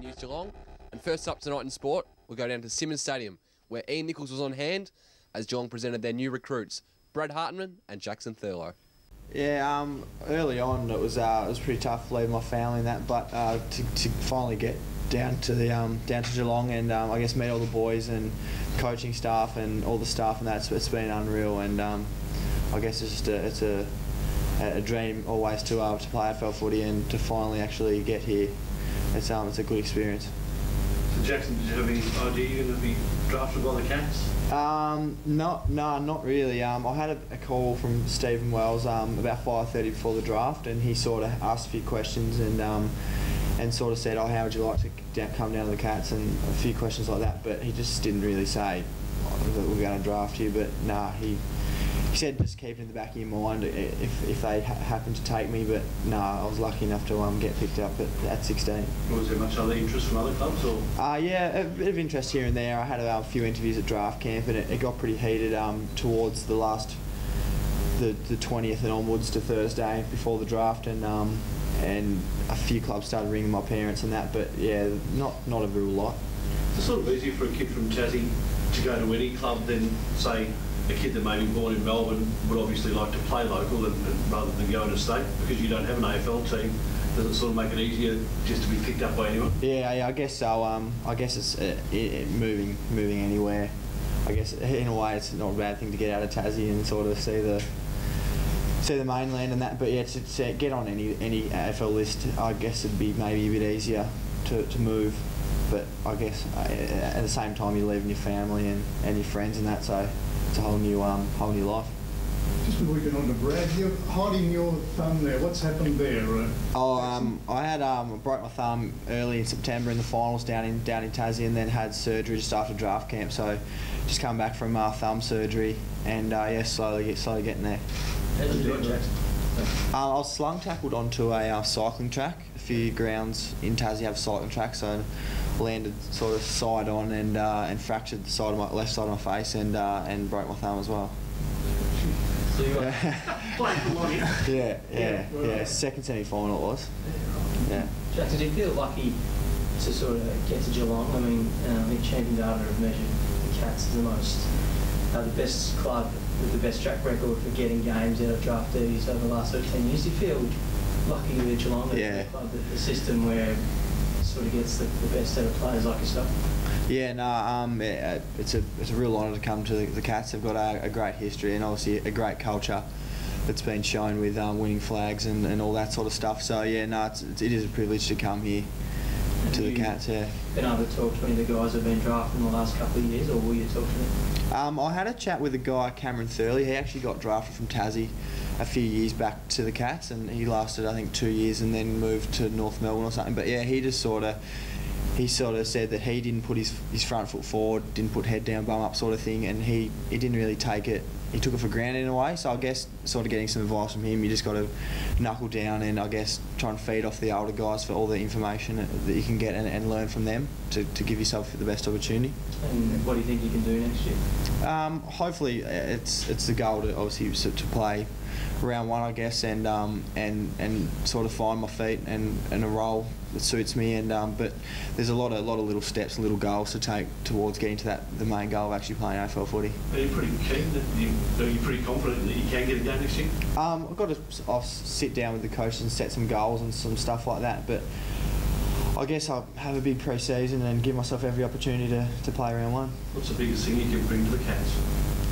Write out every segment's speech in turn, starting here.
News Geelong. And first up tonight in sport, we'll go down to Simmons Stadium, where Ian Nichols was on hand as Geelong presented their new recruits, Brad Hartman and Jackson Thurlow. Yeah, early on it was pretty tough leaving my family and that, but to finally get down to Geelong and I guess meet all the boys and coaching staff and all the staff and that, it's been unreal. And I guess it's a dream always to play AFL footy, and to finally actually get here, it's a good experience. So Jackson, did you have any idea you're going to be drafted by the Cats? Not really. I had a call from Stephen Wells about 5:30 before the draft, and he sort of asked a few questions and sort of said, "Oh, how would you like to come down to the Cats?" and a few questions like that. But he just didn't really say that we're going to draft you. But nah, he said just keep it in the back of your mind if they happen to take me. But nah, I was lucky enough to get picked up at 16. Was there much other interest from other clubs, or? Yeah, a bit of interest here and there. I had a few interviews at draft camp, and it got pretty heated towards the 20th and onwards to Thursday before the draft, and a few clubs started ringing my parents and that. But yeah, not a real lot. It's sort of easier for a kid from Tassie to go to any club than, say, a kid that may be born in Melbourne would obviously like to play local rather than go interstate, because you don't have an AFL team. Does it sort of make it easier just to be picked up by anyone? Yeah, I guess so. I guess it's moving anywhere. I guess in a way it's not a bad thing to get out of Tassie and sort of see the mainland and that. But yeah, to get on any AFL list, I guess it'd be maybe a bit easier to move. But I guess at the same time you're leaving your family and your friends and that, so it's a whole new life. Just before we get on to Brad, you're hiding your thumb there. What's happened there? I broke my thumb early in September in the finals down in Tassie, and then had surgery just after draft camp. So just come back from thumb surgery, and slowly getting there. How did you do it, Jackson? I was slung tackled onto a cycling track. A few grounds in Tassie have a cycling track, so I landed sort of side on and fractured the side of my left side of my face and broke my thumb as well. So you were Playing for money. Yeah. Second semi-final it was. Yeah. Jackson, do you feel lucky to sort of get to Geelong? I mean, I think Champion Data have measured the Cats as the best club with the best track record for getting games out of draftees over the last 10 years. Do you feel lucky to be at Geelong, the club, the system where it sort of gets the best set of players like yourself? Yeah, it's a real honour to come to the Cats. They've got a great history and obviously a great culture that's been shown with winning flags and all that sort of stuff. So yeah, it is a privilege to come here to the Cats. Yeah. Been able to talk to any of the guys who've been drafted in the last couple of years, or will you talk to them? I had a chat with a guy, Cameron Thurley. He actually got drafted from Tassie a few years back to the Cats, and he lasted I think 2 years and then moved to North Melbourne or something. But yeah, he sort of said that he didn't put his front foot forward, didn't put head down, bum up sort of thing, and he didn't really take it. He took it for granted in a way. So I guess sort of getting some advice from him, you just got to knuckle down and I guess try and feed off the older guys for all the information that you can get and learn from them to give yourself the best opportunity. And what do you think you can do next year? Hopefully, it's the goal to obviously to play round one, I guess, and sort of find my feet and a role that suits me. And but there's a lot of little steps, little goals to take towards getting to the main goal of actually playing AFL footy. Are you pretty keen are you pretty confident that you can get a game next year? I'll sit down with the coach and set some goals and some stuff like that. But I guess I'll have a big pre-season and give myself every opportunity to play round one. What's the biggest thing you can bring to the Cats?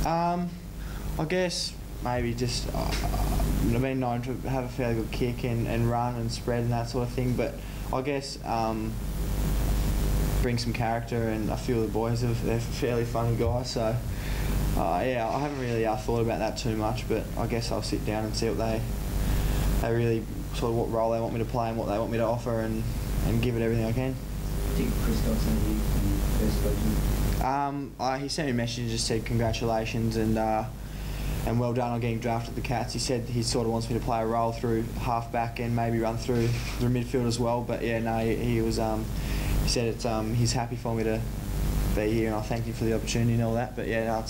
I guess maybe just I've been known to have a fairly good kick and run and spread and that sort of thing, but I guess bring some character, and I feel the boys they're fairly funny guys, so yeah, I haven't really thought about that too much, but I guess I'll sit down and see what they really sort of what role they want me to play and what they want me to offer, and give it everything I can. I think Chris got some of you first spoken. He sent me a message and just said congratulations and well done on getting drafted at the Cats. He said he sort of wants me to play a role through half-back and maybe run through midfield as well. But yeah, no, he said he's happy for me to be here, and I thank him for the opportunity and all that. But yeah, no,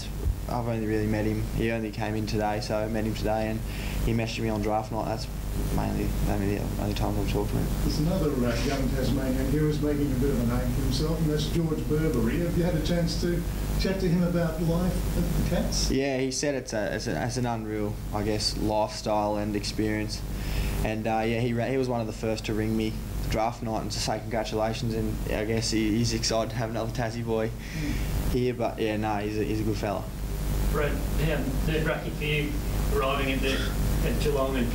I've only really met him. He only came in today, so I met him today, and he messaged me on draft night. That's mainly the only time I've talked to him. There's another young Tasmanian here who's making a bit of a name for himself, and that's George Burberry. Have you had a chance to chat to him about life at the Cats? Yeah, he said it's an unreal, I guess, lifestyle and experience. And yeah, he was one of the first to ring me draft night and to say congratulations, and I guess he's excited to have another Tassie boy here. But yeah, no, he's a good fella. Brett, yeah, nerve-wracking for you arriving at Geelong and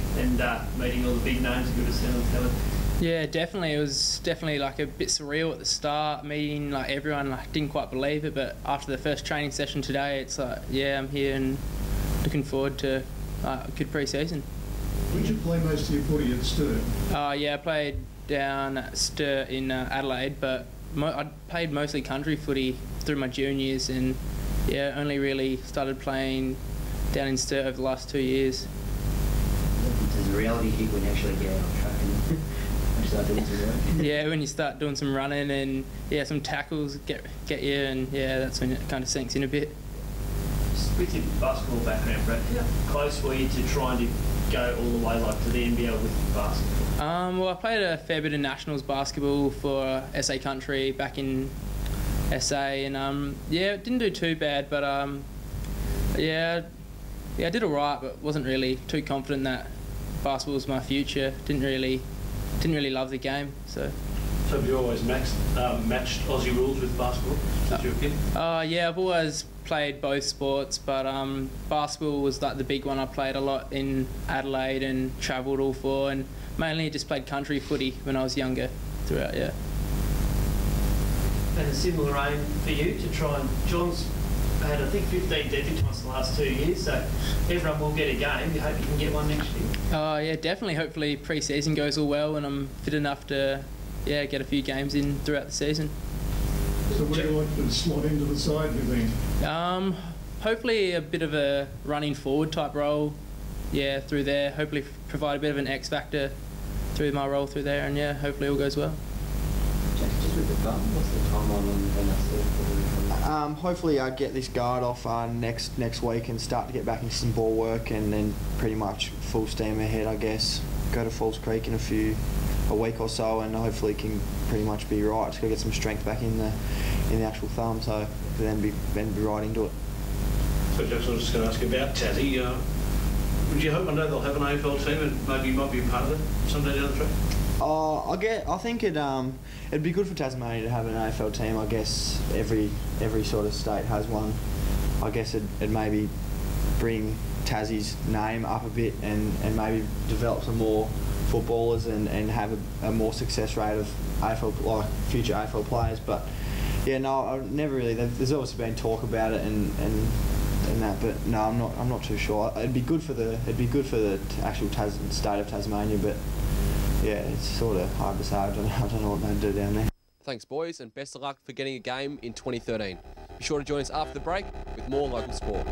meeting all the big names. Good to see them coming. Yeah, definitely. It was definitely like a bit surreal at the start, meeting like everyone. Like, didn't quite believe it, but after the first training session today, it's like, yeah, I'm here and looking forward to a good pre-season. Did you play most of your footy at Sturt? Yeah, I played down at Sturt in Adelaide, but I played mostly country footy through my juniors, and yeah, only really started playing down in Sturt over the last 2 years. Does the reality hit when you actually get out on track and start doing some work? Yeah, when you start doing some running and yeah, some tackles get you, and yeah, that's when it kind of sinks in a bit. With your basketball background, Brett, how close were you to trying to go all the way like to the NBL with basketball? Well, I played a fair bit of nationals basketball for SA Country back in SA, and yeah, it didn't do too bad, but yeah, I did all right, but wasn't really too confident that basketball was my future. Didn't really love the game, so. So have you always matched Aussie rules with basketball since you were a kid? Yeah, I've always played both sports, but basketball was like the big one. I played a lot in Adelaide and travelled all for, and mainly just played country footy when I was younger throughout, yeah. And a similar aim for you to try and... Geelong's had, I think, 15 debutantes the last 2 years, so everyone will get a game. You hope you can get one next year? Yeah, definitely. Hopefully pre-season goes all well and I'm fit enough to get a few games in throughout the season. So where do you like to slot into the side, you think? Hopefully a bit of a running forward type role, yeah, through there. Hopefully provide a bit of an X factor through my role through there, and yeah, hopefully all goes well. Just with the bum, what's the timeline on when that's there? Hopefully I get this guard off next week and start to get back into some ball work, and then pretty much full steam ahead, I guess. Go to Falls Creek in a week or so, and hopefully can pretty much be right. Just got to get some strength back in the actual thumb, so then be right into it. So Jackson, I was just going to ask you about Tassie. Would you hope one day they'll have an AFL team and maybe you might be a part of it someday down the track? I think it'd be good for Tasmania to have an AFL team. I guess every sort of state has one. I guess it'd maybe bring Tassie's name up a bit and maybe develop some more footballers and have a more success rate of AFL, like future AFL players. But yeah, no, I've never really. There's obviously been talk about it and that, but no, I'm not too sure. It'd be good for the actual state of Tasmania, but yeah, it's sort of hard to say. I don't know what they'd do down there. Thanks, boys, and best of luck for getting a game in 2013. Be sure to join us after the break with more local sport.